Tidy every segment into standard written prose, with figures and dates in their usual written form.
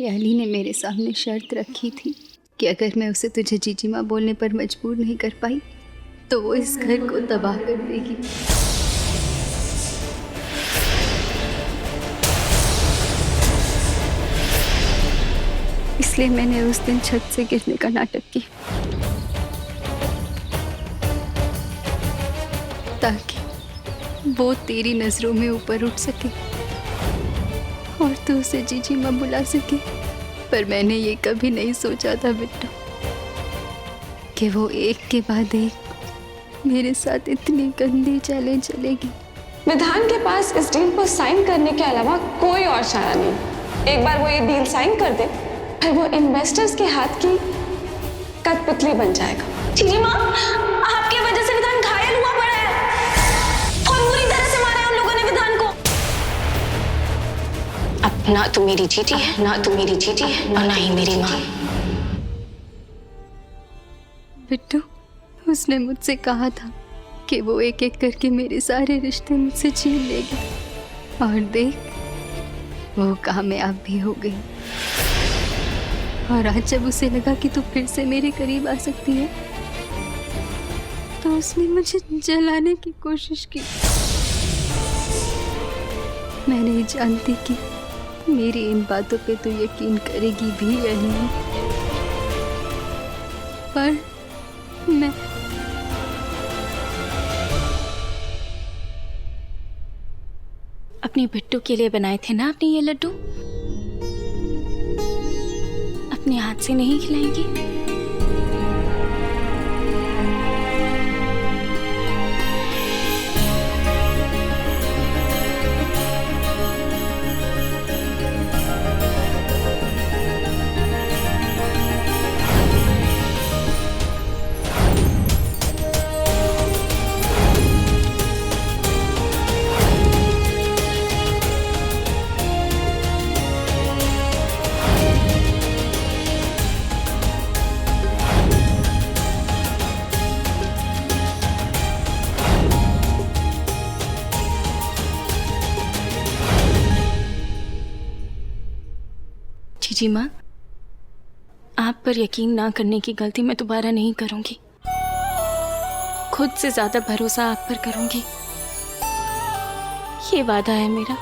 प्याली ने मेरे सामने शर्त रखी थी कि अगर मैं उसे तुझे जीजी माँ बोलने पर मजबूर नहीं कर पाई तो वो इस घर को तबाह कर देगी। इसलिए मैंने उस दिन छत से गिरने का नाटक किया ताकि वो तेरी नजरों में ऊपर उठ सके और तू उसे जीजी माँ बुला सके। पर मैंने ये कभी नहीं सोचा था बिट्टू कि वो एक के बाद एक मेरे साथ इतनी गंदी चालें चलेगी। विधान के पास इस डील को साइन करने के अलावा कोई और चारा नहीं। एक बार वो ये डील साइन कर दे फिर वो इन्वेस्टर्स के हाथ की कठपुतली बन जाएगा। जीजी माँ, आपकी वजह से विधान घायल हुआ पड़ा है और बुरी तरह से मारा है उन लोगों ने विधान को। अब ना तो मेरी जीजी है, ना तो मेरी जीजी है और ना ही मेरी माँ। बिट्टू, उसने मुझसे कहा था कि वो एक एक करके मेरे सारे रिश्ते मुझसे छीन लेगी और देख वो कामयाब भी हो गई। और आज जब उसे लगा कि तू फिर से मेरे करीब आ सकती है तो उसने मुझे जलाने की कोशिश की। मैं नहीं जानती कि मेरी इन बातों पे तू यकीन करेगी भी या नहीं, पर मैं अपनी बिट्टू के लिए बनाए थे ना अपने ये लड्डू, अपने हाथ से नहीं खिलाएंगी? जीजी माँ, आप पर यकीन ना करने की गलती मैं दोबारा नहीं करूंगी। खुद से ज्यादा भरोसा आप पर करूंगी, ये वादा है मेरा।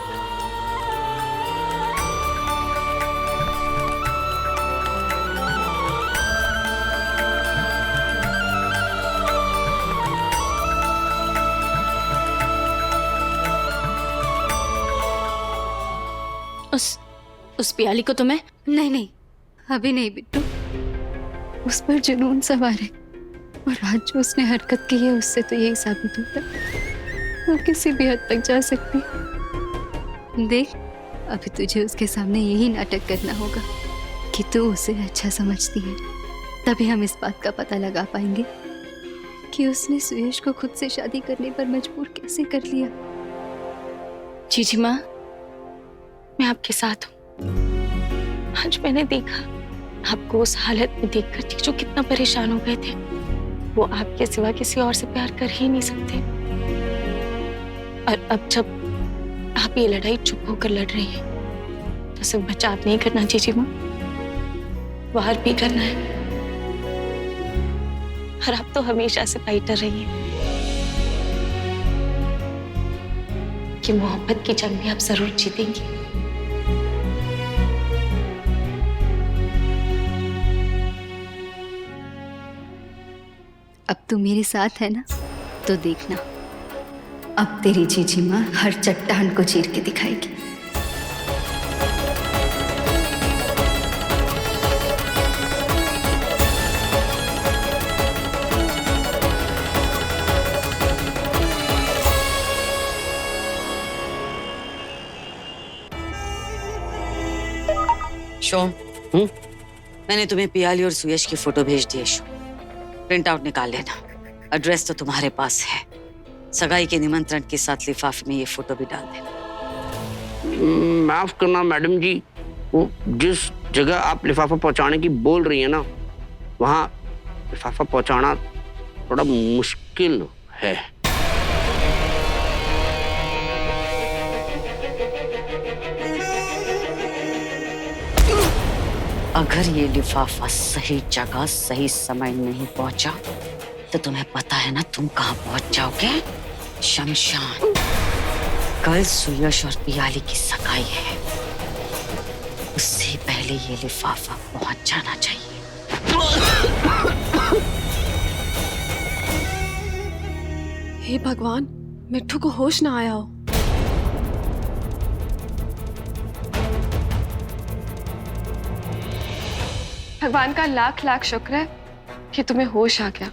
उस प्याली को तो मैं नहीं, अभी नहीं बिट्टू। उस पर जुनून सवार है और आज जो उसने हरकत की है उससे तो यही साबित होता है वो किसी भी हद तक जा सकती है। देख, अभी तुझे उसके सामने यही नाटक करना होगा कि तू उसे अच्छा समझती है, तभी हम इस बात का पता लगा पाएंगे कि उसने सुयश को खुद से शादी करने पर मजबूर कैसे कर लिया। जीजी माँ, मैं आपके साथ हूँ। आज मैंने देखा आपको उस हालत में देखकर जीजू कितना परेशान हो गए थे। वो आपके सिवा किसी और से प्यार कर ही नहीं सकते। और अब जब आप ये लड़ाई चुप होकर लड़ रही हैं तो सिर्फ बचाव नहीं करना जीजी माँ, वार भी करना है। और आप तो हमेशा से फाइटर रही हैं कि मोहब्बत की जंग भी आप जरूर जीतेंगी। अब तू मेरे साथ है ना, तो देखना अब तेरी जीजी माँ हर चट्टान को चीर के दिखाएगी। शोम, मैंने तुम्हें पियाली और सुयश की फोटो भेज दी है। शोम, प्रिंट आउट निकाल लेना। एड्रेस तो तुम्हारे पास है। सगाई के निमंत्रण के साथ लिफाफे में ये फोटो भी डाल देना। माफ करना मैडम जी, वो जिस जगह आप लिफाफा पहुंचाने की बोल रही है ना, वहां लिफाफा पहुंचाना थोड़ा मुश्किल है। अगर ये लिफाफा सही जगह सही समय नहीं पहुंचा तो तुम्हें पता है ना तुम कहां पहुंच जाओगे? शमशान। कल सुयश और पियाली की सगाई है, उससे पहले ये लिफाफा पहुंच जाना चाहिए। हे भगवान, मिट्टू को होश ना आया हो। भगवान का लाख लाख शुक्र है कि तुम्हें होश आ गया।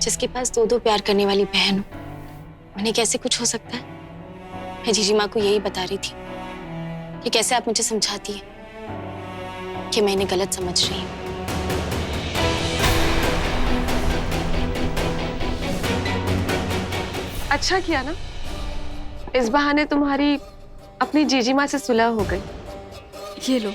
जिसके पास दो दो प्यार करने वाली बहन हो, उन्हें कैसे कुछ हो सकता है? मैं जीजी माँ को यही बता रही थी कि कैसे आप मुझे समझाती है कि मैं इन्हें गलत समझ रही हूँ। अच्छा किया ना, इस बहाने तुम्हारी अपनी जीजी माँ से सुलह हो गई। ये लो।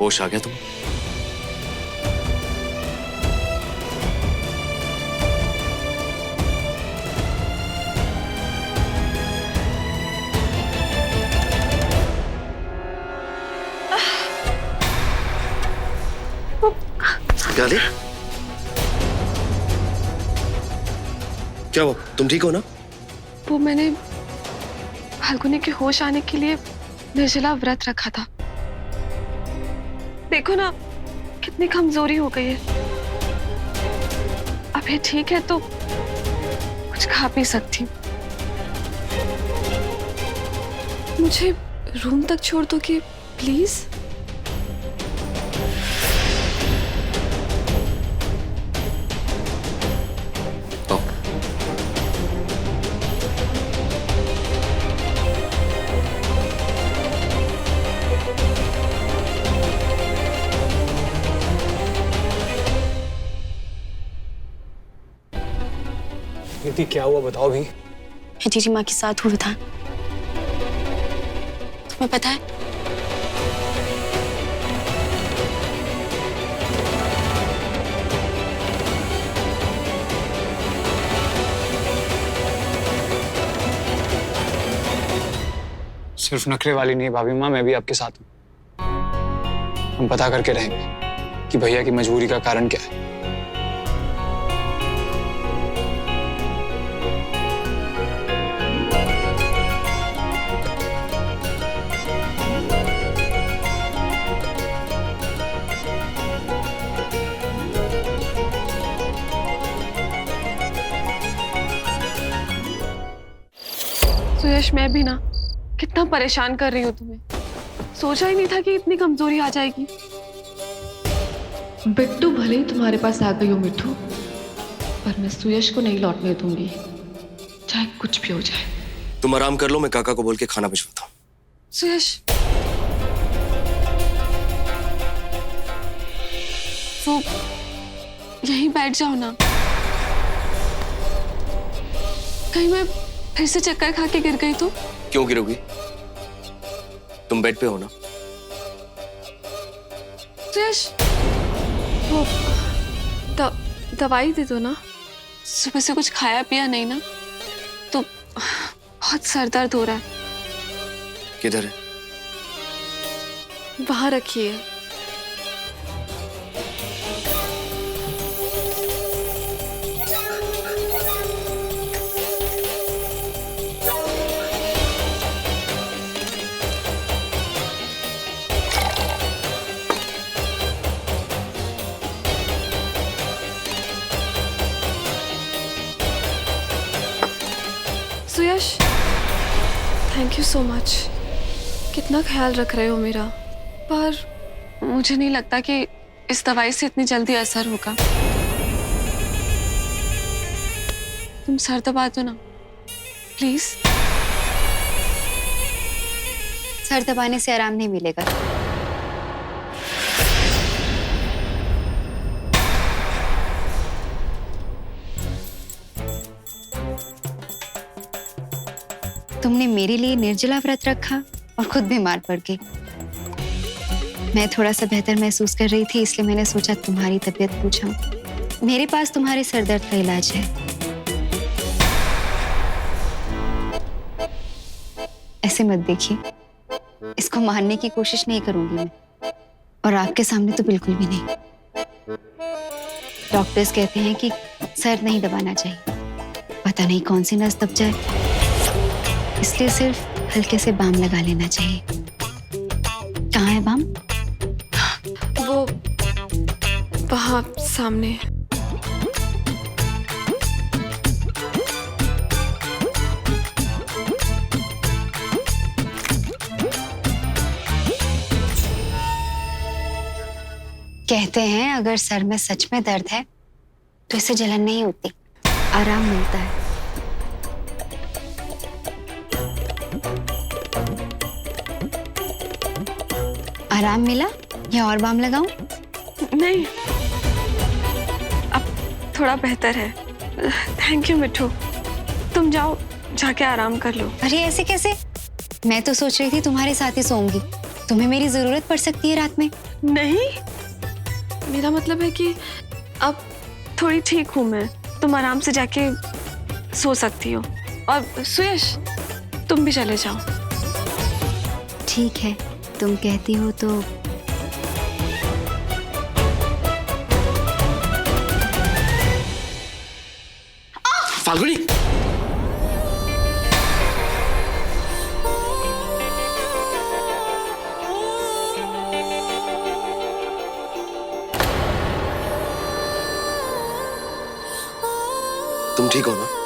होश आ गया तुम? पियाली, क्या हुआ? तुम ठीक हो ना? वो मैंने फाल्गुनी के होश आने के लिए निर्जला व्रत रखा था। देखो ना कितनी कमजोरी हो गई है। अब ये ठीक है तो कुछ खा पी सकती हूँ। मुझे रूम तक छोड़ दो कि प्लीज? नीति, क्या हुआ बताओ भी। मैं जीजी माँ के साथ हुआ था, तुम्हें पता है? सिर्फ नखरे वाली नहीं भाभी माँ, मैं भी आपके साथ हूँ। हम पता करके रहेंगे कि भैया की मजबूरी का कारण क्या है। सुयश, मैं भी ना कितना परेशान कर रही हूँ तुम्हें। सोचा ही नहीं था कि इतनी कमजोरी आ जाएगी। बिट्टू भले ही तुम्हारे पास आ गई हो मिट्टू, पर मैं सुयश को नहीं लौटने दूंगी, चाहे कुछ भी हो जाए। तुम आराम कर लो, मैं काका को बोल के खाना भिजवाता हूँ। सुयश, वो यहीं बैठ जाओ ना। कहीं मैं फिर से चक्कर खा के गिर गई तो? क्यों गिरोगी? तुम बेड पे हो ना? सुयश, वो दवाई दे दो ना। सुबह से कुछ खाया पिया नहीं ना, तो बहुत सर दर्द हो रहा है। किधर है? वहां रखिए। सुयश, थैंक यू सो मच। कितना ख्याल रख रहे हो मेरा। पर मुझे नहीं लगता कि इस दवाई से इतनी जल्दी असर होगा। तुम सर दबा दो ना प्लीज। सर दबाने से आराम नहीं मिलेगा। तुमने मेरे लिए निर्जला व्रत रखा और खुद बीमार पड़ गई। मैं थोड़ा सा बेहतर महसूस कर रही थी, इसलिए मैंने सोचा तुम्हारी तबीयत पूछूं। मेरे पास तुम्हारे सर दर्द का इलाज है। ऐसे मत देखिए, इसको मारने की कोशिश नहीं करूंगी मैं, और आपके सामने तो बिल्कुल भी नहीं। डॉक्टर्स कहते हैं कि सर नहीं दबाना चाहिए, पता नहीं कौन सी नस दब जाए, इसलिए सिर्फ हल्के से बाम लगा लेना चाहिए। कहाँ है बाम? वो वहां सामने। कहते हैं अगर सर में सच में दर्द है तो इससे जलन नहीं होती, आराम मिलता है। आराम मिला या और बाम लगाऊं? नहीं, अब थोड़ा बेहतर है। थैंक यू मिठू, तुम जाओ, जाके आराम कर लो। अरे ऐसे कैसे? मैं तो सोच रही थी तुम्हारे साथ ही सोऊंगी, तुम्हें मेरी जरूरत पड़ सकती है रात में। नहीं, मेरा मतलब है कि अब थोड़ी ठीक हूँ मैं, तुम आराम से जाके सो सकती हो। और सुयश, तुम भी चले जाओ। ठीक है, तुम कहती हो तो। फाल्गुनी, तुम ठीक हो ना?